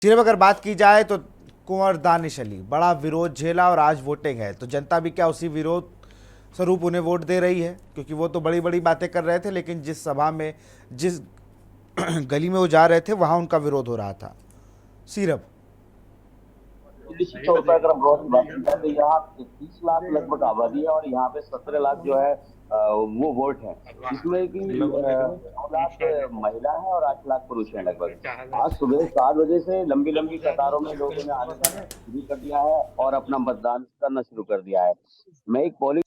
सिर्फ अगर बात की जाए तो कुंवर दानिश अली बड़ा विरोध झेला और आज वोटिंग है, तो जनता भी क्या उसी विरोध स्वरूप उन्हें वोट दे रही है, क्योंकि वो तो बड़ी बड़ी बातें कर रहे थे, लेकिन जिस सभा में, जिस गली में वो जा रहे थे, वहां उनका विरोध हो रहा था। सिर्फ निश्चित तौर पर अगर हम रॉ की बात की जाए तो यहाँ 30 लाख लगभग आबादी है और यहाँ पे 17 लाख जो है वो वोट है, जिसमें कि 9 लाख महिला है और 8 लाख पुरुष हैं लगभग। आज सुबह 7 बजे से लंबी लंबी कतारों में लोगों ने आने जाना शुरू कर दिया है और अपना मतदान करना शुरू कर दिया है। मैं एक पोलिंग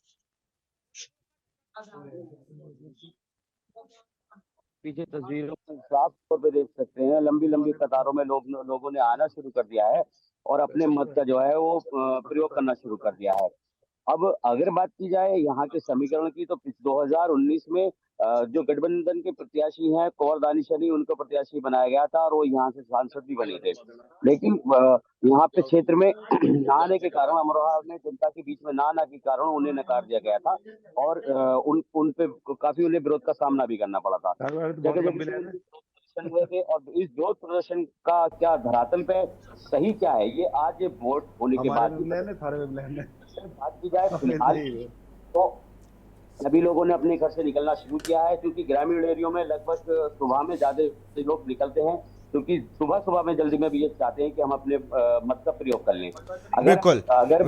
पीछे तस्वीरों में साफ तौर पे देख सकते हैं, लंबी लंबी कतारों में लोगों ने आना शुरू कर दिया है और अपने मत का जो है वो प्रयोग करना शुरू कर दिया है। अब अगर बात की जाए यहाँ के समीकरण की तो 2019 में जो गठबंधन के प्रत्याशी हैं कुंवर दानिश अली, उनको प्रत्याशी बनाया गया था और वो यहाँ से सांसद भी बने थे। लेकिन यहाँ पे क्षेत्र में ना आने के कारण, अमरोहा में जनता के बीच में ना आने के कारण उन्हें नकार दिया गया था और उन पे काफी उन्हें विरोध का सामना भी करना पड़ा था। जगह जगह प्रदर्शन हुए थे और इस विरोध प्रदर्शन का क्या धरातल पे सही क्या है, ये आज वोट होने के बाद बात की जाए फिलहाल तो सभी लोगों ने अपने घर से निकलना शुरू किया है, क्योंकि ग्रामीण एरियो में लगभग सुबह में ज्यादा लोग निकलते हैं, क्योंकि सुबह सुबह में जल्दी में भी ये चाहते हैं कि हम अपने मत का प्रयोग कर लें। अगर बिल्कुल अगर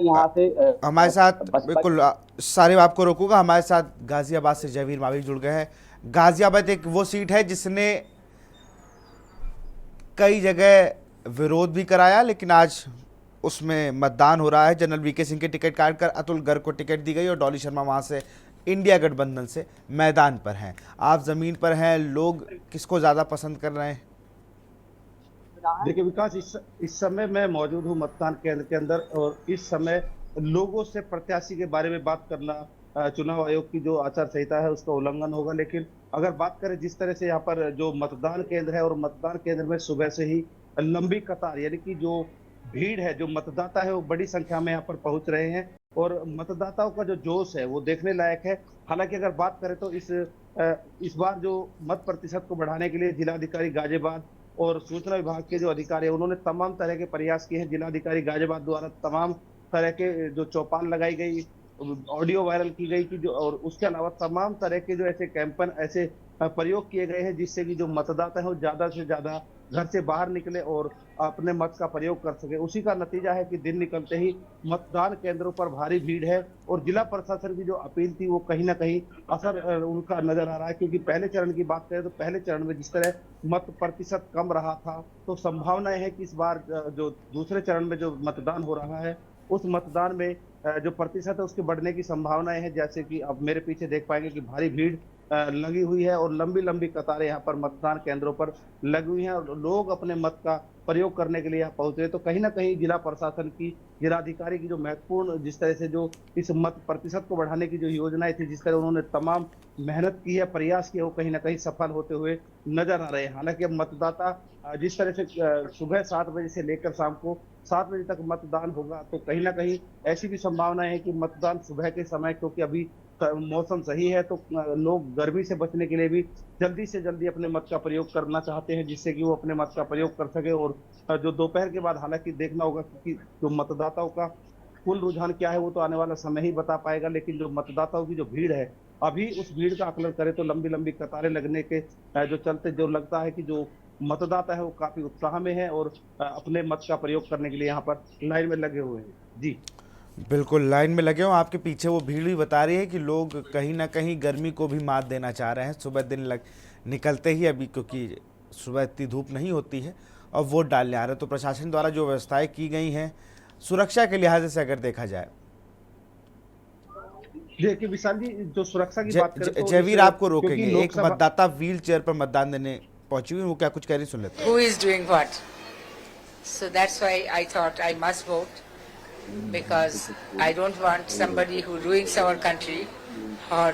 यहाँ से हमारे साथ बसपा बिल्कुल सारे आपको रोकूंगा। हमारे साथ गाजियाबाद से जयवीर माविक जुड़ गए हैं। गाजियाबाद एक वो सीट है जिसने कई जगह विरोध भी कराया, लेकिन आज उसमें मतदान हो रहा है। जनरल वीके सिंह के टिकट काट कर अतुल गर्ग को टिकट दी गई और डॉली शर्मा वहां से इंडिया गठबंधन से मैदान पर हैं। आप जमीन पर हैं, लोग किसको ज़्यादा पसंद कर रहे हैं? देखिए विकास, इस समय मैं मौजूद हूँ मतदान केंद्र के अंदर और इस समय लोगों से प्रत्याशी के बारे में बात करना चुनाव आयोग की जो आचार संहिता है उसका उल्लंघन होगा। लेकिन अगर बात करें जिस तरह से यहाँ पर जो मतदान केंद्र है और मतदान केंद्र में सुबह से ही लंबी कतार, यानी कि जो भीड़ है, जो मतदाता है वो बड़ी संख्या में यहाँ पर पहुंच रहे हैं और मतदाताओं का जो जोश है वो देखने लायक है। हालांकि अगर बात करें तो इस बार जो मत प्रतिशत को बढ़ाने के लिए जिलाधिकारी गाजियाबाद और सूचना विभाग के जो अधिकारी हैं उन्होंने तमाम तरह के प्रयास किए हैं। जिलाधिकारी गाजियाबाद द्वारा तमाम तरह के जो चौपाल लगाई गई, ऑडियो वायरल की गई कि जो, और उसके अलावा तमाम तरह के जो ऐसे कैंपेन, ऐसे प्रयोग किए गए हैं जिससे कि जो मतदाता है वो ज्यादा से ज्यादा घर से बाहर निकले और अपने मत का प्रयोग कर सके। उसी का नतीजा है कि दिन निकलते ही मतदान केंद्रों पर भारी भीड़ है और जिला प्रशासन की जो अपील थी वो कहीं ना कहीं असर उनका नजर आ रहा है। क्योंकि पहले चरण की बात करें तो पहले चरण में जिस तरह मत प्रतिशत कम रहा था, तो संभावनाएं है कि इस बार जो दूसरे चरण में जो मतदान हो रहा है उस मतदान में जो प्रतिशत है उसके बढ़ने की संभावनाएं हैं। जैसे कि अब मेरे पीछे देख पाएंगे कि भारी भीड़ लगी हुई है और लंबी लंबी कतारें यहाँ पर मतदान केंद्रों पर लगी हुई हैं और लोग अपने मत का प्रयोग करने के लिए यहाँ पहुंच रहे। तो कहीं ना कहीं जिला प्रशासन की, जिलाधिकारी की जो महत्वपूर्ण, जिस तरह से जो इस मत प्रतिशत को बढ़ाने की जो योजनाएं थी, जिस तरह उन्होंने तमाम मेहनत की है, प्रयास किए, वो कहीं ना कहीं सफल होते हुए नजर आ रहे हैं। हालांकि अब मतदाता जिस तरह से सुबह 7 बजे से लेकर शाम को 7 बजे तक मतदान होगा, तो कहीं ना कहीं ऐसी भी संभावना है कि मतदान सुबह के समय, क्योंकि अभी मौसम सही है, तो लोग गर्मी से बचने के लिए भी जल्दी से जल्दी अपने मत का प्रयोग करना चाहते हैं, जिससे कि वो अपने मत का प्रयोग कर सके। और जो दोपहर के बाद हालांकि देखना होगा कि जो मतदाताओं का कुल रुझान क्या है वो तो आने वाला समय ही बता पाएगा। लेकिन जो मतदाताओं की जो भीड़ है, अभी उस भीड़ का आकलन करें तो लंबी लंबी कतारें लगने के जो चलते जो लगता है कि जो मतदाता है वो काफी उत्साह में है और अपने मत का प्रयोग करने के लिए यहाँ पर लाइन में लगे हुए हैं। जी बिल्कुल लाइन में लगे हो। आपके पीछे वो भीड़ भी बता रही है कि लोग कहीं ना कहीं गर्मी को भी मात देना चाह रहे हैं सुबह निकलते ही, अभी क्योंकि सुबह इतनी धूप नहीं होती है, और वोट डालने आ रहे हैं। तो प्रशासन द्वारा जो व्यवस्थाएं की गई हैं सुरक्षा के लिहाज से अगर देखा जाए, देखिए विशाल जी, जो सुरक्षा की बात करें तो जयवीर आपको क्योंकि रोकेंगे। एक लोकसभा मतदाता व्हील चेयर पर मतदान देने पहुंची हुई, वो क्या कुछ कह रही, सुन लेते हैं। Who is doing what? So that's why I thought I must vote because I don't want somebody who ruins our country or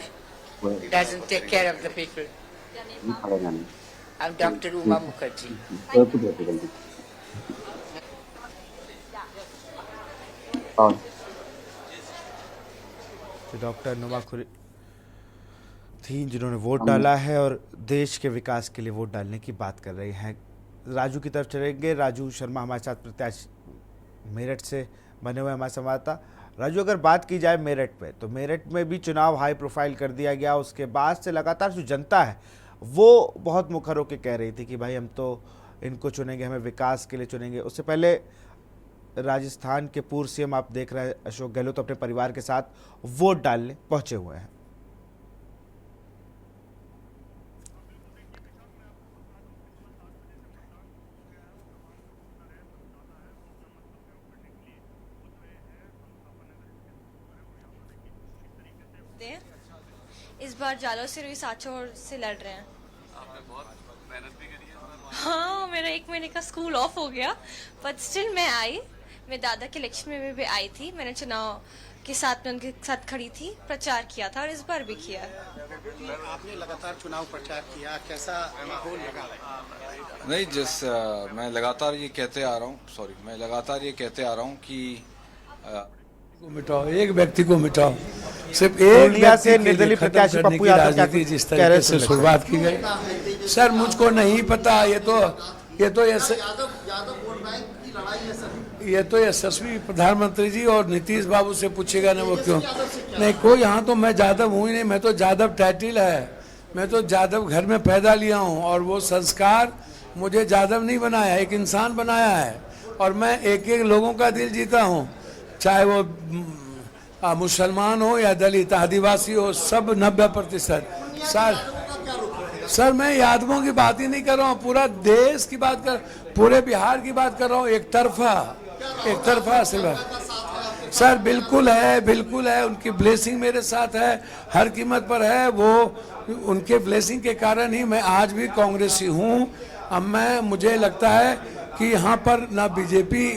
doesn't take care of the people. I'm Dr. Uma Mukherjee. तो doctor नुमा खुरी थी जिन्होंने vote डाला है और देश के विकास के लिए वोट डालने की बात कर रही हैं। राजू की तरफ चलेंगे। राजू शर्मा हमारे साथ प्रत्याशी मेरठ से बने हुए हमारे संवाददाता। राजू, अगर बात की जाए मेरठ में, तो मेरठ में भी चुनाव हाई प्रोफाइल कर दिया गया। उसके बाद से लगातार जो जनता है वो बहुत मुखर होकर कह रही थी कि भाई हम तो इनको चुनेंगे, हमें विकास के लिए चुनेंगे। उससे पहले राजस्थान के पूर्व सीएम आप देख रहे हैं अशोक गहलोत अपने परिवार के साथ वोट डालने पहुंचे हुए हैं। इस बार जालो से रोई साचोर से लड़ रहे हैं। आपने बहुत मेहनत भी करी है। हाँ, मेरा 1 महीने का स्कूल ऑफ हो गया, बट स्टिल मैं आई। मैं दादा के इलेक्शन में भी आई थी। मैंने चुनाव के साथ में उनके साथ खड़ी थी, प्रचार किया था और इस बार भी किया। आपने लगातार चुनाव प्रचार किया, कैसा माहौल लगा? नहीं, मैं लगातार ये कहते आ रहा हूँ कि को मिटाओ, एक व्यक्ति को मिटाओ, सिर्फ एक पूर्णिया से व्यक्ति के निर्दलीय लिए खत्म प्रत्याशी करने पप्पू की यादव क्या राजनीति जिस कह रहे तरीके हैं, से सुन शुरुआत की गई, सर मुझको नहीं पता। ये तो यशस्वी प्रधानमंत्री जी और नीतीश बाबू से पूछेगा ना, वो क्यों नहीं। कोई यहाँ तो मैं जादव हूँ ही नहीं, मैं तो जादव टाइटिल है, मैं तो जादव घर में पैदा लिया हूँ और वो संस्कार मुझे जादव नहीं बनाया, एक इंसान बनाया है। और मैं एक एक लोगों का दिल जीता हूँ, चाहे वो मुसलमान हो या दलित आदिवासी हो, सब 90%। सर मैं यादवों की बात ही नहीं कर रहा हूँ, पूरा देश की बात कर, पूरे बिहार की बात कर रहा हूँ। एक तरफा सिर्फ सर बिल्कुल है, उनकी ब्लेसिंग मेरे साथ है, हर कीमत पर है। वो उनके ब्लेसिंग के कारण ही मैं आज भी कांग्रेसी हूँ। अब मुझे लगता है कि यहाँ पर ना बीजेपी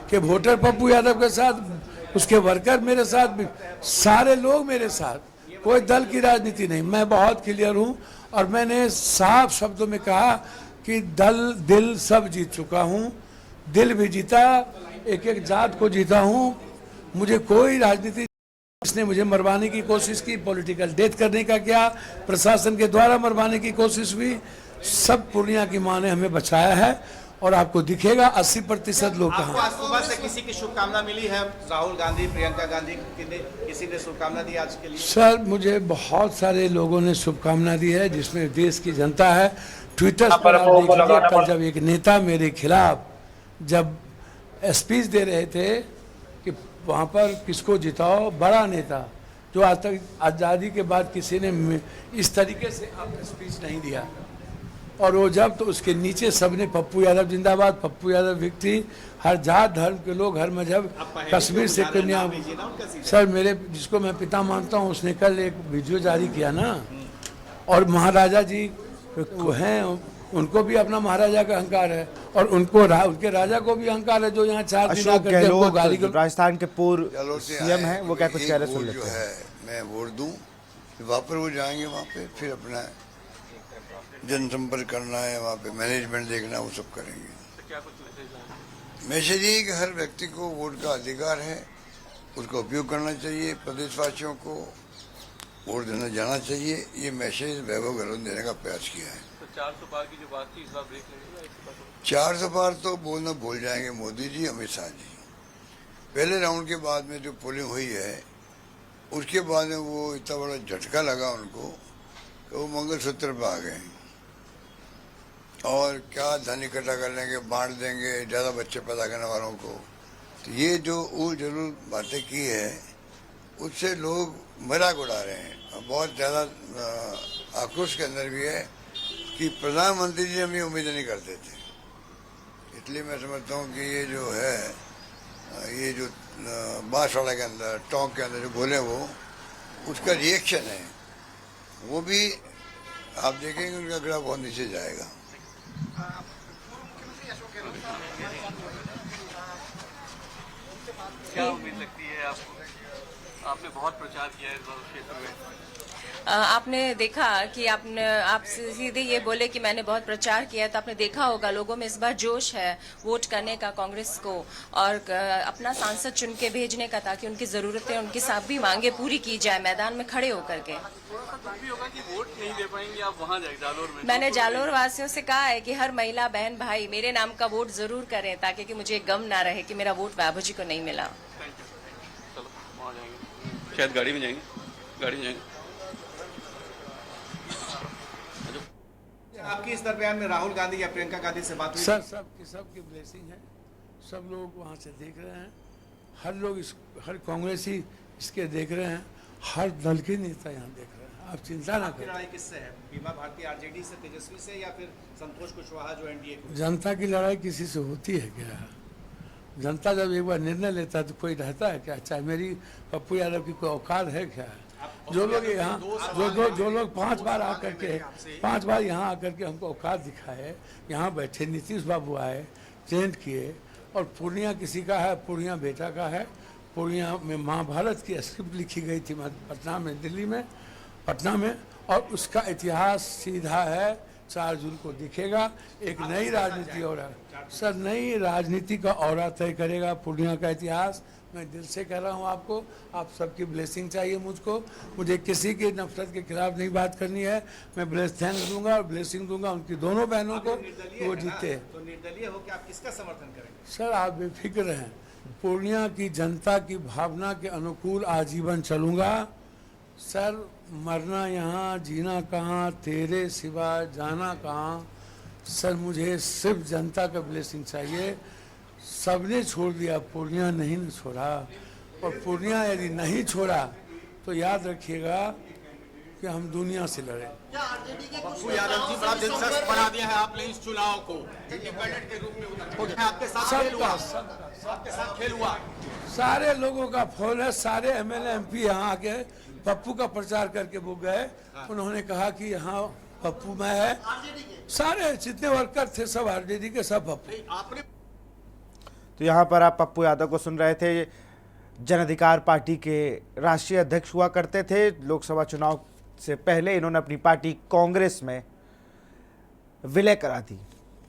के वोटर पप्पू यादव के साथ, उसके वर्कर मेरे साथ, सारे लोग मेरे साथ, कोई दल की राजनीति नहीं। मैं बहुत क्लियर हूँ और मैंने साफ शब्दों में कहा कि दिल सब जीत चुका हूँ, दिल भी जीता, एक जात को जीता हूँ। मुझे कोई राजनीति इसने मुझे मरवाने की कोशिश की, पॉलिटिकल डेथ करने का किया, प्रशासन के द्वारा मरवाने की कोशिश हुई, सब पूर्णिया की मां ने हमें बचाया है। और आपको दिखेगा 80% लोग आपको आज सुबह से किसी की शुभकामना मिली है? राहुल गांधी, प्रियंका गांधी, किसी ने शुभकामना दी आज के लिए? सर मुझे बहुत सारे लोगों ने शुभकामना दी है, जिसमें देश की जनता है। ट्विटर पर आप देखिए, कल जब एक नेता मेरे खिलाफ जब स्पीच दे रहे थे कि वहाँ पर किसको जिताओ, बड़ा नेता जो आज तक आज़ादी के बाद किसी ने इस तरीके से आपने स्पीच नहीं दिया, और वो जब तो उसके नीचे सबने पप्पू यादव जिंदाबाद, पप्पू यादव विक्ट्री, हर जात धर्म के लोग, हर मजहब, कश्मीर से कन्याकुमारी। सर मेरे जिसको मैं पिता मानता हूँ उसने कल एक वीडियो जारी किया ना, और महाराजा जी हैं, उनको भी अपना महाराजा का अहंकार है, और उनके राजा को भी अहंकार है जो यहाँ 4 दिन अशोक आकर हमको गाली गहलोत राजस्थान के पूर्व सीएम हैं, वो क्या कुछ कह रहे हैं, सुन लेते हैं। मैं वोट दूं, वहाँ पर वो जाएंगे, वहाँ पे फिर अपना जनसंपर्क करना है, वहाँ पे मैनेजमेंट देखना, वो सब करेंगे। मैसेज ये कि हर व्यक्ति को वोट का अधिकार है, उसका उपयोग करना चाहिए, प्रदेशवासियों को वोट देना जाना चाहिए। ये मैसेज वैभव गहलोत ने देने का प्रयास किया है। तो 400 पार की जो बात थी, इस बार ब्रेक लगेगा? 400 पार तो बोलना भूल जाएंगे मोदी जी, अमित शाह जी। पहले राउंड के बाद में जो पोलिंग हुई है, उसके बाद में वो इतना बड़ा झटका लगा उनको कि वो मंगलसूत्र पर आ गए, और क्या धन इकट्ठा कर लेंगे, बांट देंगे ज़्यादा बच्चे पैदा करने वालों को। तो ये जो उल जलूल बातें की है, उससे लोग मजाक उड़ा रहे हैं। और बहुत ज़्यादा आक्रोश के अंदर भी है कि प्रधानमंत्री जी हम ये उम्मीद नहीं करते थे। इसलिए मैं समझता हूँ कि ये जो है, ये जो बांसवाड़ा के अंदर, टोंक के अंदर जो बोले वो, उसका रिएक्शन है। वो भी आप देखेंगे उनका गला बहुत नीचे जाएगा। क्या उम्मीद लगती है आपको? आपने बहुत प्रचार किया है इस बार क्षेत्र में। आपने देखा कि आप सीधे ये बोले कि मैंने बहुत प्रचार किया, तो आपने देखा होगा लोगों में इस बार जोश है वोट करने का कांग्रेस को और अपना सांसद चुन के भेजने का, ताकि उनकी जरूरतें, उनकी सभी मांगे पूरी की जाए मैदान में खड़े होकर के। थोड़ा सा दुख भी होगा कि वोट नहीं दे पाएंगे आप वहाँ जाए जालोर में। मैंने जालोर वासियों से कहा है कि हर महिला बहन भाई मेरे नाम का वोट जरूर करें, ताकि कि मुझे गम ना रहे कि मेरा वोट बाबू जी को नहीं मिला। चलो वहाँ जाएंगे, शायद गाड़ी में जाएंगे। आपकी इस दरमियान में राहुल गांधी या प्रियंका गांधी से बात हुई? सर सबकी ब्लेसिंग है, सब लोग वहाँ से देख रहे हैं, हर कांग्रेसी इसके देख रहे हैं, हर दल के नेता यहाँ देख रहे हैं, आप चिंता ना करें। लड़ाई किससे है? बीमा भारती आरजेडी से, तेजस्वी से, या फिर संतोष कुशवाहा जो एनडीए को? जनता की लड़ाई किसी से होती है क्या? जनता जब एक बार निर्णय लेता है तो कोई रहता है क्या? चाहे मेरी पप्पू यादव की कोई औकात है क्या? जो लोग यहाँ जो लोग 5 बार यहाँ आकर के हमको औकात दिखाए, यहाँ बैठे, नीतीश बाबू आए, ट्रेंड किए, और पूर्णिया किसी का है, पूर्णिया बेटा का है। पूर्णिया में महाभारत की स्क्रिप्ट लिखी गई थी पटना में, और उसका इतिहास सीधा है, 4 जून को दिखेगा। एक नई राजनीति और सर, नई राजनीति का औरा तय करेगा पूर्णिया का इतिहास। मैं दिल से कह रहा हूँ आपको, आप सबकी ब्लेसिंग चाहिए मुझको, मुझे किसी की नफरत के खिलाफ नहीं बात करनी है। मैं थैंक्स दूंगा और ब्लेसिंग दूंगा उनकी दोनों बहनों को, वो जीते। तो निर्दलीय हो कि आप किसका समर्थन करेंगे? सर आप बेफिक्र हैं, पूर्णिया की जनता की भावना के अनुकूल आजीवन चलूंगा। सर मरना यहाँ, जीना कहाँ, तेरे सिवा जाना कहाँ। सर मुझे सिर्फ जनता का ब्लेसिंग चाहिए। सबने छोड़ दिया, पूर्णिया नहीं ने छोड़ा, और पूर्णिया यदि नहीं छोड़ा तो याद रखिएगा कि हम दुनिया से लड़े। पप्पू यादव जी बड़ा दिलचस्प बना दिया है आपने इस चुनाव को, इंडिपेंडेंट के रूप में आपके साथ खेल हुआ। सारे लोगों का फोन है, सारे एमएलए एमपी यहाँ आके पप्पू का प्रचार करके वो गए, उन्होंने कहा कि यहाँ पप्पू में है। सारे जितने वर्कर थे सब आरजेडी के, सब पप्पू। तो यहाँ पर आप पप्पू यादव को सुन रहे थे, जन अधिकार पार्टी के राष्ट्रीय अध्यक्ष हुआ करते थे। लोकसभा चुनाव से पहले इन्होंने अपनी पार्टी कांग्रेस में विलय करा दी।